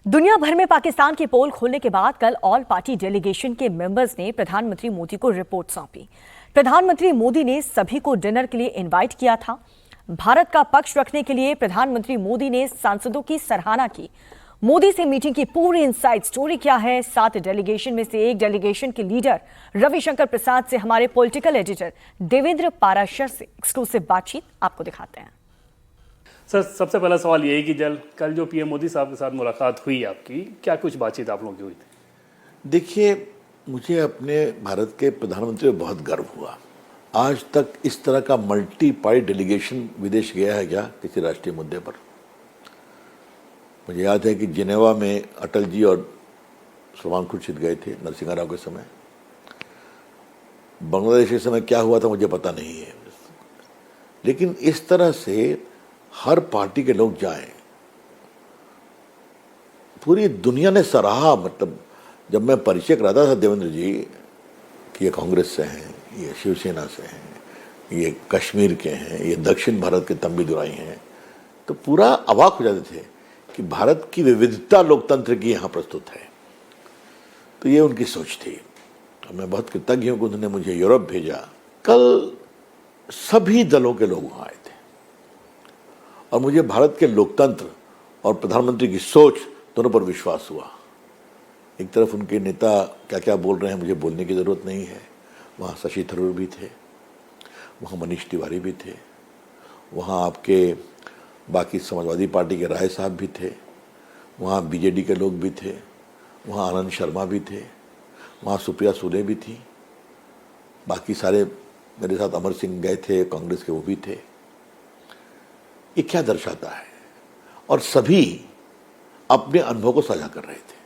दुनिया भर में पाकिस्तान की पोल खोलने के बाद कल ऑल पार्टी डेलीगेशन के मेंबर्स ने प्रधानमंत्री मोदी को रिपोर्ट सौंपी। प्रधानमंत्री मोदी ने सभी को डिनर के लिए इनवाइट किया था। भारत का पक्ष रखने के लिए प्रधानमंत्री मोदी ने सांसदों की सराहना की। मोदी से मीटिंग की पूरी इनसाइड स्टोरी क्या है, 7 डेलीगेशन में से एक डेलीगेशन के लीडर रविशंकर प्रसाद से हमारे पॉलिटिकल एडिटर देवेंद्र पाराशर से एक्सक्लूसिव बातचीत आपको दिखाते हैं। सर, सबसे पहला सवाल यही कि कल जो पीएम मोदी साहब के साथ मुलाकात हुई आपकी, क्या कुछ बातचीत आप लोगों की हुई थी? देखिए, मुझे अपने भारत के प्रधानमंत्री पर बहुत गर्व हुआ। आज तक इस तरह का मल्टी पार्टी डेलीगेशन विदेश गया है क्या किसी राष्ट्रीय मुद्दे पर? मुझे याद है कि जिनेवा में अटल जी और सलमान खुर्शीद गए थे नरसिंह राव के समय। बांग्लादेश के समय क्या हुआ था मुझे पता नहीं है, लेकिन इस तरह से हर पार्टी के लोग जाएं। पूरी दुनिया ने सराहा। मतलब जब मैं परिचय कराता था देवेंद्र जी कि ये कांग्रेस से हैं, ये शिवसेना से हैं, ये कश्मीर के हैं, ये दक्षिण भारत के तंबी दुराई हैं, तो पूरा अवाक हो जाते थे कि भारत की विविधता लोकतंत्र की यहाँ प्रस्तुत है। तो ये उनकी सोच थी। मैं बहुत कृतज्ञ हूँ कि उन्होंने मुझे यूरोप भेजा। कल सभी दलों के लोग वहाँ आए थे और मुझे भारत के लोकतंत्र और प्रधानमंत्री की सोच दोनों पर विश्वास हुआ। एक तरफ उनके नेता क्या क्या बोल रहे हैं मुझे बोलने की ज़रूरत नहीं है। वहाँ शशि थरूर भी थे, वहाँ मनीष तिवारी भी थे, वहाँ आपके बाकी समाजवादी पार्टी के राय साहब भी थे, वहाँ बीजेडी के लोग भी थे, वहाँ आनंद शर्मा भी थे, वहाँ सुप्रिया सुले भी थी, बाकी सारे मेरे साथ अमर सिंह गए थे कांग्रेस के, वो भी थे। ये क्या दर्शाता है? और सभी अपने अनुभव को साझा कर रहे थे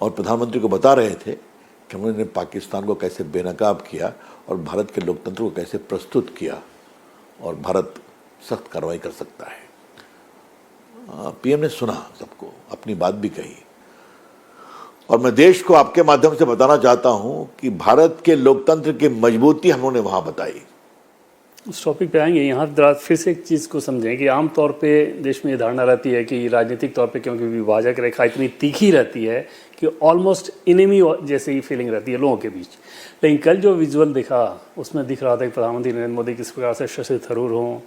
और प्रधानमंत्री को बता रहे थे कि उन्होंने पाकिस्तान को कैसे बेनकाब किया और भारत के लोकतंत्र को कैसे प्रस्तुत किया और भारत सख्त कार्रवाई कर सकता है। पीएम ने सुना सबको, अपनी बात भी कही और मैं देश को आपके माध्यम से बताना चाहता हूं कि भारत के लोकतंत्र की मजबूती हम लोगों ने वहां बताई। उस टॉपिक पे आएंगे। यहाँ फिर से एक चीज़ को समझें कि आमतौर पे देश में ये धारणा रहती है कि राजनीतिक तौर पे क्योंकि विभाजक रेखा इतनी तीखी रहती है कि ऑलमोस्ट इनेमी जैसे ही फीलिंग रहती है लोगों के बीच। लेकिन कल जो विजुअल दिखा उसमें दिख रहा था कि प्रधानमंत्री नरेंद्र मोदी किस प्रकार से शशि थरूर हों,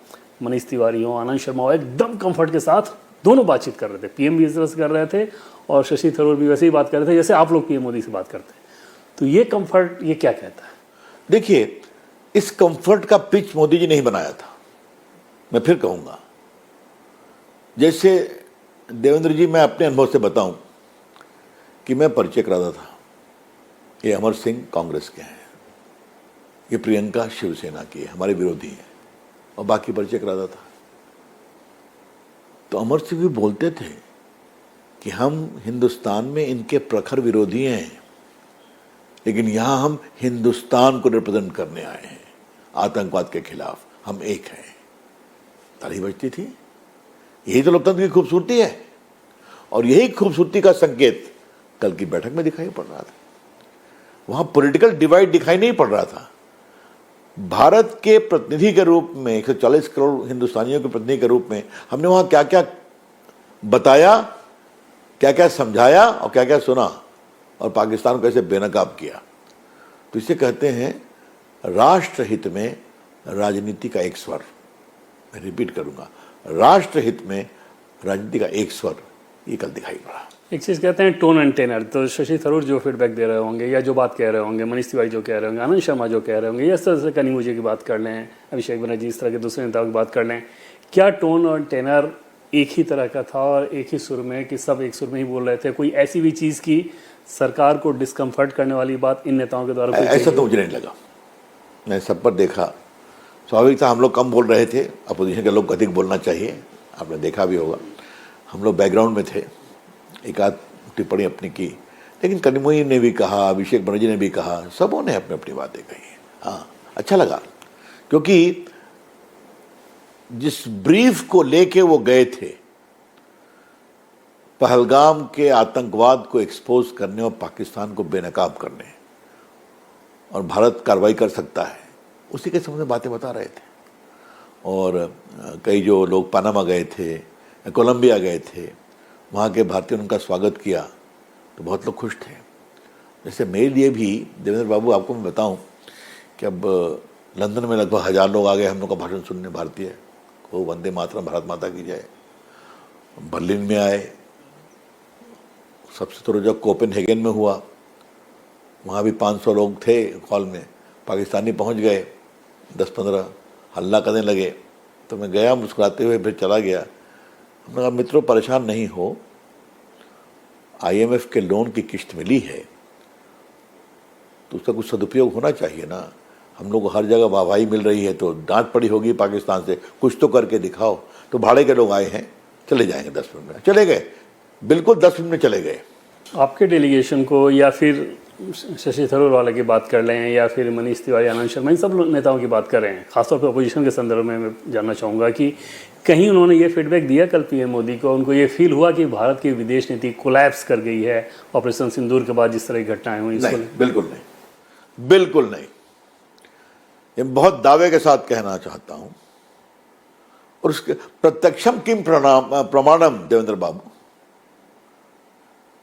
मनीष तिवारी हों, आनंद शर्मा हो, एकदम कम्फर्ट के साथ दोनों बातचीत कर रहे थे। पीएम भी इस तरह से कर रहे थे और शशि थरूर भी वैसे ही बात कर रहे थे जैसे आप लोग पीएम मोदी से बात करते हैं। तो ये कम्फर्ट ये क्या कहता है? देखिए, इस कंफर्ट का पिच मोदी जी नहीं बनाया था। मैं फिर कहूंगा, जैसे देवेंद्र जी, मैं अपने अनुभव से बताऊं कि मैं परिचय कराता था। ये अमर सिंह कांग्रेस के हैं, ये प्रियंका शिवसेना की है, हमारे विरोधी हैं, और बाकी परिचय कराता था। तो अमर सिंह भी बोलते थे कि हम हिंदुस्तान में इनके प्रखर विरोधी हैं, लेकिन यहां हम हिंदुस्तान को रिप्रेजेंट करने आए हैं, आतंकवाद के खिलाफ हम एक हैं। ताली बजती थी। यही तो लोकतंत्र की खूबसूरती है और यही खूबसूरती का संकेत कल की बैठक में दिखाई पड़ रहा था। वहां पॉलिटिकल डिवाइड दिखाई नहीं पड़ रहा था। भारत के प्रतिनिधि के रूप में 140 करोड़ हिंदुस्तानियों के प्रतिनिधि के रूप में हमने वहां क्या क्या बताया, क्या क्या समझाया और क्या क्या सुना और पाकिस्तान को कैसे बेनकाब किया। तो इसे कहते हैं राष्ट्रहित में राजनीति का एक स्वर। मैं रिपीट करूंगा, राष्ट्रहित में राजनीति का एक स्वर, ये कल दिखाई पड़ा। एक चीज़ कहते हैं टोन एंड टेनर। तो शशि थरूर जो फीडबैक दे रहे होंगे या जो बात कह रहे होंगे, मनीष तिवारी जो कह रहे होंगे, आनंद शर्मा जो कह रहे होंगे, इस तरह से कनी मुझे की बात कर लें, अभिषेक बनर्जी, इस तरह के दूसरे नेताओं की बात कर लें, क्या टोन और टेनर एक ही तरह का था और एक ही सुर में, कि सब एक सुर में ही बोल रहे थे? कोई ऐसी भी चीज़ की सरकार को डिस्कम्फर्ट करने वाली बात इन नेताओं के द्वारा? ऐसा तो मुझे नहीं लगा। मैं सब पर देखा, स्वाभाविक था हम लोग कम बोल रहे थे, अपोजिशन के लोग अधिक बोलना चाहिए, आपने देखा भी होगा। हम लोग बैकग्राउंड में थे, एक आध टिप्पणी अपनी की, लेकिन कनिमोई ने भी कहा, अभिषेक बनर्जी ने भी कहा, सबों ने अपनी अपनी बातें कही। हाँ, अच्छा लगा, क्योंकि जिस ब्रीफ को लेके वो गए थे, पहलगाम के आतंकवाद को एक्सपोज करने और पाकिस्तान को बेनकाब करने और भारत कार्रवाई कर सकता है, उसी के संबंध में बातें बता रहे थे। और कई जो लोग पनामा गए थे, कोलंबिया गए थे, वहाँ के भारतीयों ने उनका स्वागत किया तो बहुत लोग खुश थे। जैसे मेरे लिए भी देवेंद्र बाबू, आपको मैं बताऊं कि अब लंदन में लगभग 1000 लोग आ गए हम लोग का भाषण सुनने, भारतीय को वंदे मातरम, भारत माता की जय। बर्लिन में आए, सबसे तो रोजा कोपेनहेगन में हुआ, वहाँ भी 500 लोग थे हॉल में, पाकिस्तानी पहुँच गए, 10-15 हल्ला करने लगे। तो मैं गया मुस्कुराते हुए, फिर चला गया। हमने कहा मित्रों परेशान नहीं हो, IMF के लोन की किस्त मिली है तो उसका कुछ सदुपयोग होना चाहिए ना। हम लोग को हर जगह वाहवाही मिल रही है तो डांट पड़ी होगी पाकिस्तान से, कुछ तो करके दिखाओ। तो भाड़े के लोग आए हैं, चले जाएंगे 10 मिनट में, चले गए, बिल्कुल 10 मिनट में चले गए। आपके डेलीगेशन को, या फिर शशि थरूर वाले की बात कर लें, या फिर मनीष तिवारी, आनंद शर्मा, इन सब नेताओं की बात कर रहे हैं, खासतौर पर अपोजिशन के संदर्भ में मैं जानना चाहूँगा कि कहीं उन्होंने ये फीडबैक दिया कल PM मोदी को, उनको ये फील हुआ कि भारत की विदेश नीति कोलैप्स कर गई है ऑपरेशन सिंदूर के बाद जिस तरह की घटनाएं हुई? नहीं, बिल्कुल नहीं, बिल्कुल नहीं। ये बहुत दावे के साथ कहना चाहता हूं, और उसके प्रत्यक्षम किम प्रमाणम देवेंद्र बाबू।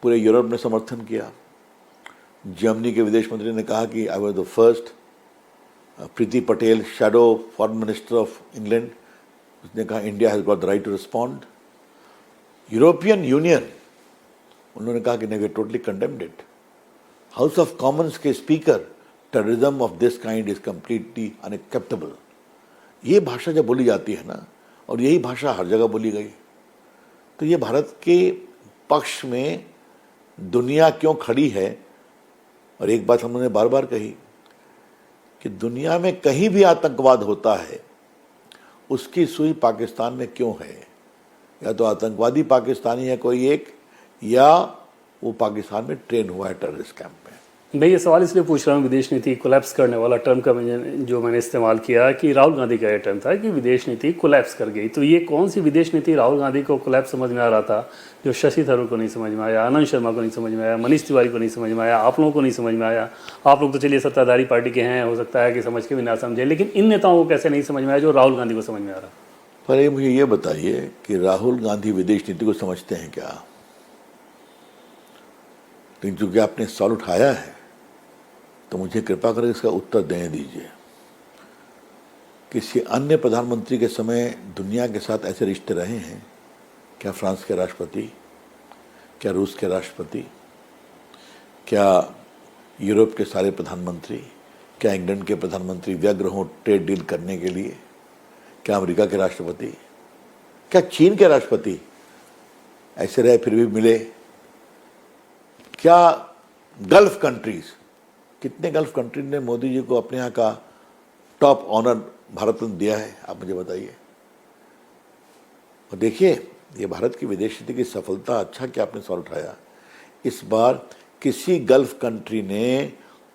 पूरे यूरोप ने समर्थन किया। जर्मनी के विदेश मंत्री ने कहा कि I was the first. Priti Patel, shadow foreign minister of England, उसने कहा India has got the right to respond. European Union, उन्होंने कहा कि नहीं, we totally condemned it. House of Commons के speaker, terrorism of this kind is completely unacceptable. ये भाषा जब बोली जाती है ना, और यही भाषा हर जगह बोली गई, तो ये भारत के पक्ष में दुनिया क्यों खड़ी है। और एक बात हमने बार बार कही कि दुनिया में कहीं भी आतंकवाद होता है, उसकी सुई पाकिस्तान में क्यों है? या तो आतंकवादी पाकिस्तानी है कोई एक, या वो पाकिस्तान में ट्रेन हुआ है टेररिस्ट कैंप में। मैं ये सवाल इसलिए पूछ रहा हूँ, विदेश नीति कोलैप्स करने वाला टर्म का जो मैंने इस्तेमाल किया कि राहुल गांधी का ये टर्म था कि विदेश नीति कोलैप्स कर गई। तो ये कौन सी विदेश नीति राहुल गांधी को कोलैप्स समझ में आ रहा था, जो शशि थरूर को नहीं समझ में आया, आनंद शर्मा को नहीं समझ में आया, मनीष तिवारी को नहीं समझ में आया, आप लोगों को नहीं समझ में आया? आप लोग तो चलिए सत्ताधारी पार्टी के हैं, हो सकता है कि समझ के भी ना समझे, लेकिन इन नेताओं को कैसे नहीं समझ में आया जो राहुल गांधी को समझ में आ रहा? पर ये मुझे ये बताइए कि राहुल गांधी विदेश नीति को समझते हैं क्या? लेकिन चूंकि आपने सवाल उठाया है तो मुझे कृपा करके इसका उत्तर देने दीजिए। किसी अन्य प्रधानमंत्री के समय दुनिया के साथ ऐसे रिश्ते रहे हैं क्या? फ्रांस के राष्ट्रपति, क्या रूस के राष्ट्रपति, क्या यूरोप के सारे प्रधानमंत्री, क्या इंग्लैंड के प्रधानमंत्री व्यग्र हों ट्रेड डील करने के लिए? क्या अमेरिका के राष्ट्रपति, क्या चीन के राष्ट्रपति ऐसे रहे फिर भी मिले? क्या गल्फ कंट्रीज, कितने गल्फ कंट्री ने मोदी जी को अपने यहाँ का टॉप ऑनर भारत ने दिया है? आप मुझे बताइए। और देखिए, ये भारत की विदेश नीति की सफलता, अच्छा कि आपने सवाल उठाया। इस बार किसी गल्फ कंट्री ने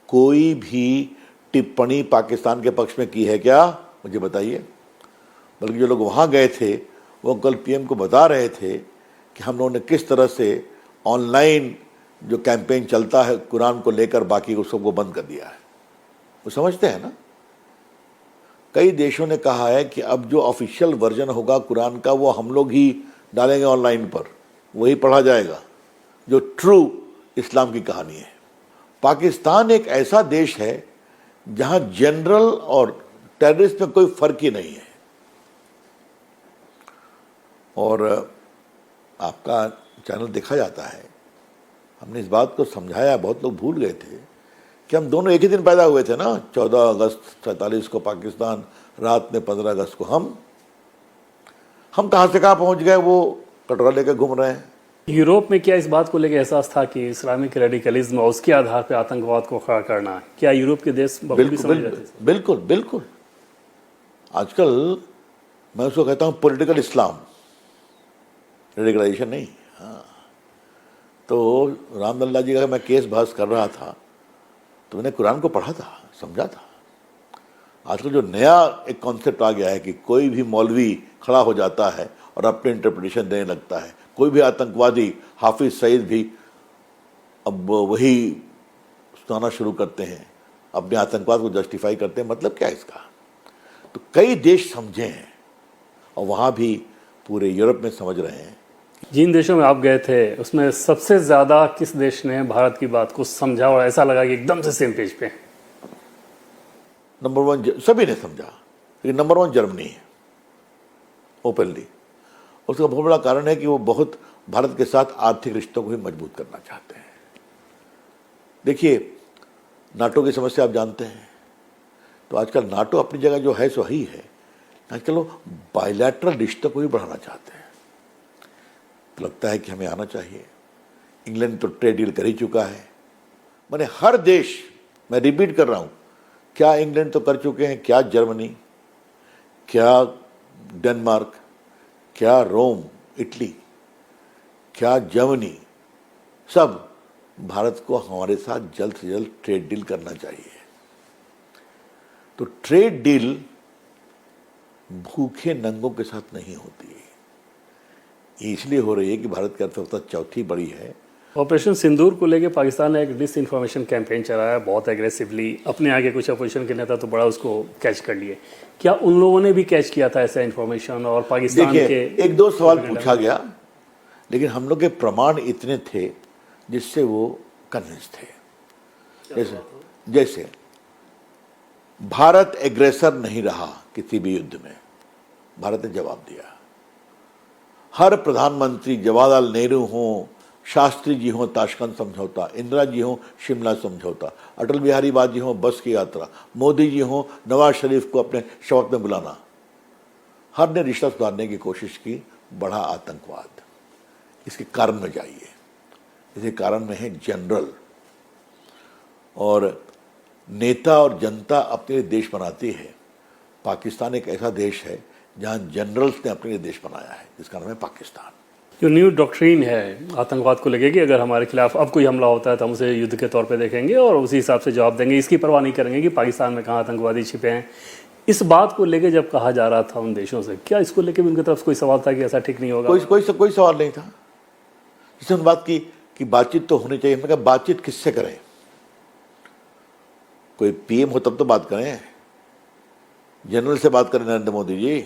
कोई भी टिप्पणी पाकिस्तान के पक्ष में की है क्या? मुझे बताइए। बल्कि जो लोग वहाँ गए थे वो कल PM को बता रहे थे कि हम लोगों ने किस तरह से ऑनलाइन जो कैंपेन चलता है कुरान को लेकर, बाकी को सबको बंद कर दिया है। वो समझते हैं ना। कई देशों ने कहा है कि अब जो ऑफिशियल वर्जन होगा कुरान का वो हम लोग ही डालेंगे ऑनलाइन पर, वही पढ़ा जाएगा जो ट्रू इस्लाम की कहानी है। पाकिस्तान एक ऐसा देश है जहां जनरल और टेररिस्ट में कोई फर्क ही नहीं है। और आपका चैनल देखा जाता है, हमने इस बात को समझाया, बहुत लोग भूल गए थे कि हम दोनों एक ही दिन पैदा हुए थे ना, 14 अगस्त 47 को पाकिस्तान, रात में 15 अगस्त को हम कहाँ से कहाँ पहुँच गए, वो कटोरा लेकर घूम रहे हैं। यूरोप में क्या इस बात को लेकर एहसास था कि इस्लामिक रेडिकलिज्म और उसके आधार पर आतंकवाद को खड़ा करना है? क्या यूरोप के देश बखूबी समझ रहे थे? बिल्कुल बिल्कुल। आजकल मैं उसको कहता हूँ पॉलिटिकल इस्लाम, रेडिकलाइजेशन नहीं। हाँ, तो रामलल्ला जी का मैं केस बहस कर रहा था तो मैंने कुरान को पढ़ा था, समझा था। आजकल जो नया एक कॉन्सेप्ट आ गया है कि कोई भी मौलवी खड़ा हो जाता है और अपने इंटरप्रिटेशन देने लगता है, कोई भी आतंकवादी, हाफिज सईद भी अब वही सुनाना शुरू करते हैं, अपने आतंकवाद को जस्टिफाई करते हैं। मतलब क्या है इसका? तो कई देश समझे हैं और वहाँ भी पूरे यूरोप में समझ रहे हैं जिन देशों में आप गए थे उसमें सबसे ज़्यादा किस देश ने भारत की बात को समझा और ऐसा लगा कि एकदम से सेम पेज पे हैं? नंबर वन सभी ने समझा, लेकिन नंबर वन जर्मनी है ओपनली। उसका बहुत बड़ा कारण है कि वो बहुत भारत के साथ आर्थिक रिश्तों को भी मजबूत करना चाहते हैं। देखिए, नाटो की समस्या आप जानते हैं, तो आजकल नाटो अपनी जगह जो है सो ही है, आजकल वो बायलैटरल रिश्तों को भी बढ़ाना चाहते हैं। तो लगता है कि हमें आना चाहिए। इंग्लैंड तो ट्रेड डील कर ही चुका है, मैंने हर देश, मैं रिपीट कर रहा हूं, क्या इंग्लैंड तो कर चुके हैं, क्या जर्मनी, क्या डेनमार्क, क्या रोम इटली, क्या जर्मनी, सब भारत को हमारे साथ जल्द से जल्द ट्रेड डील करना चाहिए। तो ट्रेड डील भूखे नंगों के साथ नहीं होती है, ये इसलिए हो रही है कि भारत की अर्थव्यवस्था चौथी बड़ी है। ऑपरेशन सिंदूर को लेकर पाकिस्तान ने एक डिस इन्फॉर्मेशन कैंपेन चलाया बहुत एग्रेसिवली। अपने आगे कुछ अपोजिशन के नेता तो बड़ा उसको कैच कर लिए। क्या उन लोगों ने भी कैच किया था ऐसा इन्फॉर्मेशन? और पाकिस्तान के एक दो सवाल पूछा गया, लेकिन हम लोग के प्रमाण इतने थे जिससे वो कन्विंस थे। जैसे भारत एग्रेसर नहीं रहा किसी भी युद्ध में, भारत ने जवाब दिया। हर प्रधानमंत्री, जवाहरलाल नेहरू हो, शास्त्री जी हो ताशकंद समझौता, इंदिरा जी हो शिमला समझौता, अटल बिहारी वाजपेयी हो बस की यात्रा, मोदी जी हो नवाज शरीफ को अपने शवक में बुलाना, हर ने रिश्ता सुधारने की कोशिश की। बढ़ा आतंकवाद, इसके कारण में जाइए। इसके कारण में है जनरल, और नेता और जनता अपने लिए देश बनाती है। पाकिस्तान एक ऐसा देश है जहां जनरल्स ने अपने लिए देश बनाया है, जिसका नाम है पाकिस्तान। जो न्यू डॉक्ट्रीन है आतंकवाद को लेकर कि अगर हमारे खिलाफ अब कोई हमला होता है तो हम उसे युद्ध के तौर पे देखेंगे और उसी हिसाब से जवाब देंगे, इसकी परवाह नहीं करेंगे कि पाकिस्तान में कहाँ आतंकवादी छिपे हैं। इस बात को लेकर जब कहा जा रहा था उन देशों से, क्या इसको लेकर भी उनकी तरफ कोई सवाल था कि ऐसा ठीक नहीं होगा? कोई सवाल नहीं था। जिसने बात की कि बातचीत तो होनी चाहिए, मैं कहा बातचीत किससे करें? कोई पीएम हो तब तो बात करें, जनरल से बात करें नरेंद्र मोदी जी।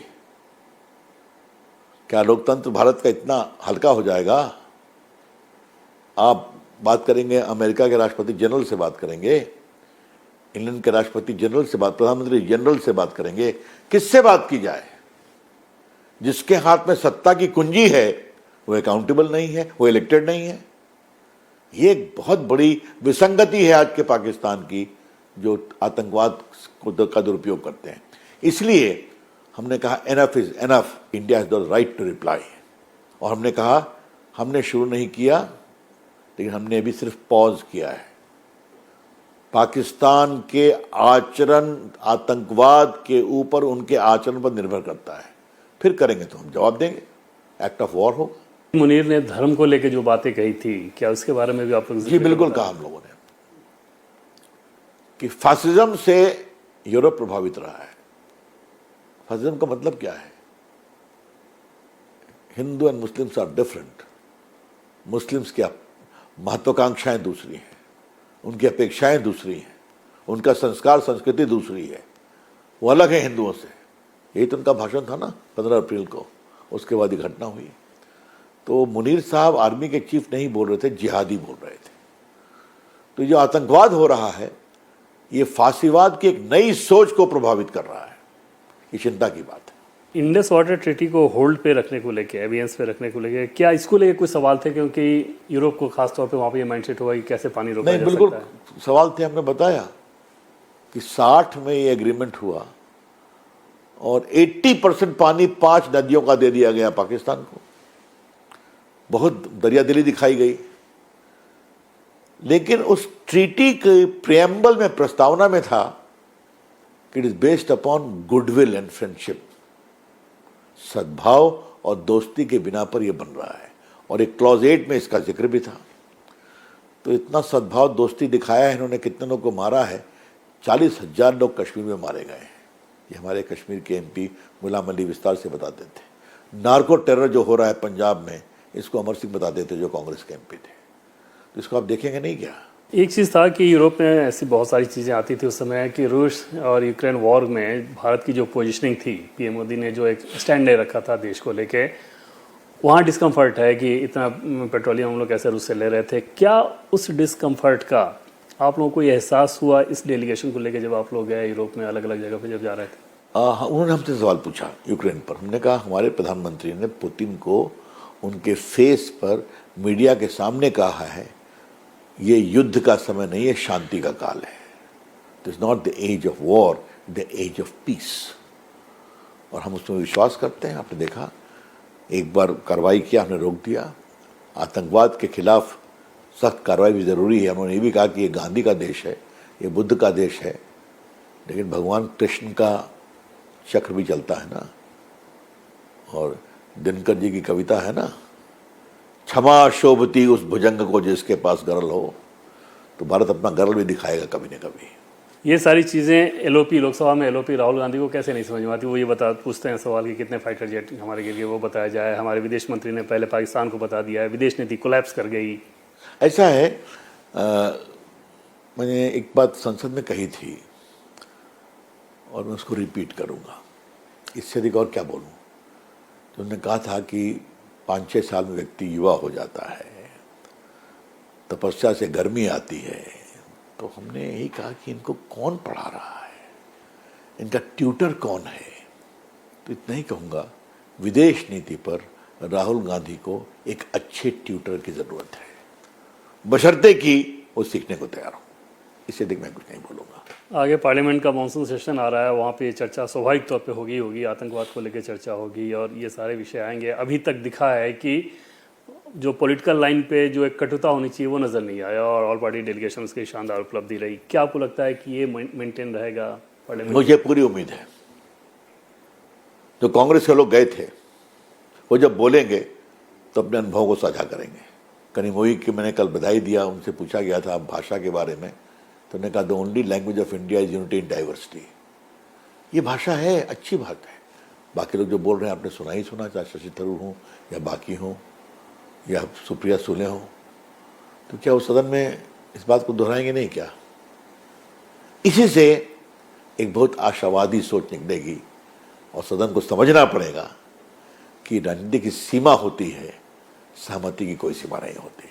क्या लोकतंत्र भारत का इतना हल्का हो जाएगा? आप बात करेंगे अमेरिका के राष्ट्रपति जनरल से बात करेंगे, इंग्लैंड के राष्ट्रपति जनरल से बात, प्रधानमंत्री जनरल से बात करेंगे, किससे बात की जाए? जिसके हाथ में सत्ता की कुंजी है वो अकाउंटेबल नहीं है, वो इलेक्टेड नहीं है। ये एक बहुत बड़ी विसंगति है आज के पाकिस्तान की, जो आतंकवाद का दुरुपयोग करते हैं। इसलिए हमने कहा enough is enough, India has the right to reply. और हमने कहा हमने शुरू नहीं किया, लेकिन हमने अभी सिर्फ पॉज किया है। पाकिस्तान के आचरण आतंकवाद के ऊपर, उनके आचरण पर निर्भर करता है। फिर करेंगे तो हम जवाब देंगे, एक्ट ऑफ वॉर होगा। मुनीर ने धर्म को लेकर जो बातें कही थी, क्या उसके बारे में भी आप लोग? जी बिल्कुल कहा हम लोगों ने कि फासिज्म से यूरोप प्रभावित रहा है। फासिज्म का मतलब क्या है? Hindu and Muslims are different. Muslims की महत्वाकांक्षाएं दूसरी हैं, उनकी अपेक्षाएं दूसरी हैं, उनका संस्कार संस्कृति दूसरी है, वो अलग है हिंदुओं से। यही तो उनका भाषण था ना 15 अप्रैल को। उसके बाद ये घटना हुई। तो मुनीर साहब आर्मी के चीफ नहीं बोल रहे थे, जिहादी बोल रहे थे। तो जो आतंकवाद हो रहा है, ये फासीवाद की एक नई सोच को प्रभावित कर रहा है। ये चिंता की बात है। इंडस वाटर ट्रीटी को होल्ड पे रखने को लेके, एवियंस पे रखने को लेके, क्या इसको लेके कुछ सवाल थे? क्योंकि यूरोप को खास तौर पे वहाँ पे ये माइंडसेट हुआ कि कैसे पानी रोका जा सकता है। बिल्कुल सवाल थे। हमने बताया कि 60 में ये एग्रीमेंट हुआ और 80% पानी 5 नदियों का दे दिया गया पाकिस्तान को। बहुत दरियादिली दिखाई गई। लेकिन उस ट्रीटी के प्रियम्बल में, प्रस्तावना में था कि it is based upon goodwill and friendship. सद्भाव और दोस्ती के बिना पर यह बन रहा है। और एक क्लॉज 8 में इसका जिक्र भी था। तो इतना सद्भाव दोस्ती दिखाया है इन्होंने। कितने लोग को मारा है? 40,000 लोग कश्मीर में मारे गए हैं। ये हमारे कश्मीर के एमपी गुलाम अली विस्तार से बताते थे। नार्को टेरर जो हो रहा है पंजाब में, इसको अमर सिंह बताते थे जो कांग्रेस के एमपी थे। तो इसको आप देखेंगे नहीं क्या? एक चीज़ था कि यूरोप में ऐसी बहुत सारी चीज़ें आती थी उस समय कि रूस और यूक्रेन वॉर में भारत की जो पोजीशनिंग थी, पीएम मोदी ने जो एक स्टैंड ले रखा था देश को लेके, वहाँ डिस्कम्फर्ट है कि इतना पेट्रोलियम हम लोग कैसे रूस से ले रहे थे। क्या उस डिस्कम्फर्ट का आप लोगों को ये एहसास हुआ इस डेलीगेशन को लेकर जब आप लोग गए यूरोप में अलग अलग जगह पे जब जा रहे थे? उन्होंने हमसे सवाल पूछा यूक्रेन पर। हमने कहा हमारे प्रधानमंत्री ने पुतिन को उनके फेस पर मीडिया के सामने कहा है ये युद्ध का समय नहीं है, शांति का काल है। This not the age of war, the age of peace. और हम उसमें विश्वास करते हैं। आपने देखा एक बार कार्रवाई किया, हमने रोक दिया। आतंकवाद के खिलाफ सख्त कार्रवाई भी ज़रूरी है। उन्होंने ये भी कहा कि ये गांधी का देश है, ये बुद्ध का देश है, लेकिन भगवान कृष्ण का चक्र भी चलता है ना। और दिनकर जी की कविता है ना, क्षमा शोभती उस भुजंग को जिसके पास गरल हो। तो भारत अपना गरल भी दिखाएगा कभी न कभी। ये सारी चीज़ें एलओपी, लोकसभा में एलओपी राहुल गांधी को कैसे नहीं समझ में आती? वो ये पूछते हैं सवाल कि कितने फाइटर जेट हमारे गिर गए, वो बताया जाए। हमारे विदेश मंत्री ने पहले पाकिस्तान को बता दिया है, विदेश नीति कोलैप्स कर गई। ऐसा है, मैंने एक बात संसद में कही थी और मैं उसको रिपीट करूंगा, इससे अधिक और क्या बोलूं। तो उन्होंने कहा था कि 5-6 साल में व्यक्ति युवा हो जाता है, तपस्या से गर्मी आती है। तो हमने यही कहा कि इनको कौन पढ़ा रहा है, इनका ट्यूटर कौन है। तो इतना ही कहूँगा, विदेश नीति पर राहुल गांधी को एक अच्छे ट्यूटर की ज़रूरत है, बशर्ते कि वो सीखने को तैयार हो। इससे अधिक मैं कुछ नहीं बोलूँगा। आगे पार्लियामेंट का मानसून सेशन आ रहा है, वहाँ पे चर्चा स्वाभाविक तौर पे होगी, आतंकवाद को लेकर चर्चा होगी और ये सारे विषय आएंगे। अभी तक दिखा है कि जो पॉलिटिकल लाइन पे जो एक कटुता होनी चाहिए वो नज़र नहीं आया और ऑल पार्टी डेलीगेशंस की शानदार उपलब्धि रही। क्या आपको लगता है कि ये मेंटेन रहेगा पार्लियामेंट? मुझे पूरी उम्मीद है। जो कांग्रेस के लोग गए थे वो जब बोलेंगे तो अपने अनुभव को साझा करेंगे। कनिमोई की मैंने कल बधाई दिया, उनसे पूछा गया था भाषा के बारे में, तो उन्होंने कहा the only language of India is unity in diversity. ये भाषा है, अच्छी बात है। बाकी लोग जो बोल रहे हैं आपने सुना ही सुना, चाहे शशि थरूर हों या बाकी हों या सुप्रिया सुले हों। तो क्या उस सदन में इस बात को दोहराएंगे नहीं क्या? इसी से एक बहुत आशावादी सोच निकलेगी और सदन को समझना पड़ेगा कि राजनीति की सीमा होती है, सहमति की कोई सीमा नहीं होती।